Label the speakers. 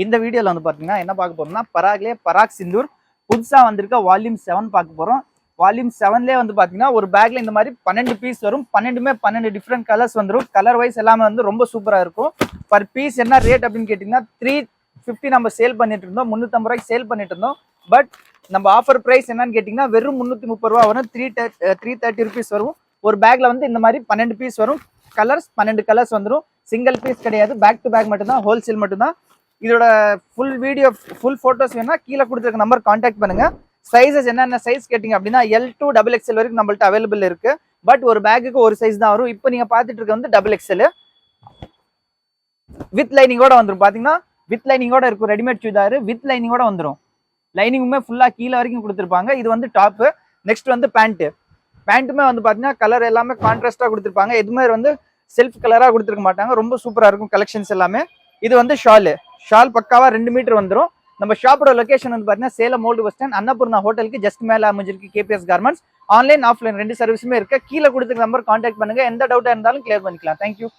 Speaker 1: இந்த வீடியோல வந்து பாத்தீங்கன்னா என்ன பார்க்க போறோம்னா பராக்லயே பராக் சிந்தூர் புதுசா வந்திருக்க வால்யூம் 7 பார்க்க போறோம். வால்யூம் 7லயே வந்து பாத்தீங்கன்னா ஒரு பேக்ல இந்த மாதிரி 12 பீஸ் வரும். 12மே 12 டிஃப்ரெண்ட் கலர்ஸ் வந்துடும். கலர் வைஸ் எல்லாமே வந்து ரொம்ப சூப்பரா இருக்கும். பர் பீஸ் என்ன ரேட் அப்படின்னு கேட்டீங்கன்னா 350 நம்ம சேல் பண்ணிட்டு இருந்தோம். 350 ரூபாய்க்கு சேல் பண்ணிட்டு இருந்தோம். பட் நம்ம ஆஃபர் பிரைஸ் என்னன்னு கேட்டீங்கன்னா வெறும் 330 ரூபா வரும். 330 ருபீஸ் வரும். ஒரு பேக்ல வந்து இந்த மாதிரி 12 பீஸ் வரும். கலர்ஸ் 12 கலர்ஸ் வந்துடும். சிங்கிள் பீஸ் கிடையாது, பேக் டு பேக் மட்டும் தான், ஹோல்சேல் மட்டும் தான். இதோட ஃபுல் வீடியோ ஃபுல் ஃபோட்டோஸ் வேணா கீழே கொடுத்துருக்க நம்பர் கான்டாக்ட் பண்ணுங்க. சைஸஸ் என்னென்ன சைஸ் கேட்டிங்க அப்படின்னா L2 XXL வரைக்கும் நம்மள்ட்ட அவைலபிள் இருக்கு. பட் ஒரு பேக்குக்கு ஒரு சைஸ் தான் வரும். இப்போ நீங்க பார்த்துட்டு இருக்க வந்து XXL வித் லைனிங்கோட வந்துடும். பாத்தீங்கன்னா வித் லைனிங்கோட இருக்கும். ரெடிமேட் சுடிதார் வித் லைனிங்கோட வந்துடும். லைனிங்குமே ஃபுல்லா கீழே வரைக்கும் கொடுத்துருப்பாங்க. இது வந்து டாப்பு. நெக்ஸ்ட் வந்து பேண்ட்டுமே வந்து பாத்தீங்கன்னா கலர் எல்லாமே கான்ட்ராஸ்டா கொடுத்துருப்பாங்க. எதுவுமே வந்து செல்ஃப் கலரா கொடுத்துருக்க மாட்டாங்க. ரொம்ப சூப்பரா இருக்கும் கலெக்ஷன்ஸ் எல்லாமே. இது வந்து ஷால் பக்காவா 2 மீட்டர் வந்துடும். நம்ம ஷாப்போட லொகேஷன் வந்து பாத்தீங்கன்னா Salem old bus stand Annapoorna ஹோட்டலுக்கு ஜஸ்ட் மேல அமைஞ்சிருக்கு KPS கார்மெண்ட்ஸ். ஆன்லைன் ஆஃப்லைன் 2 சர்வீஸுமே இருக்கு. கீழே கொடுத்துருக்க நம்பர் கான்டாக்ட் பண்ணுங்க. எந்த டவுட்டா இருந்தாலும் கிளியர் பண்ணிக்கலாம். தேங்க்யூ.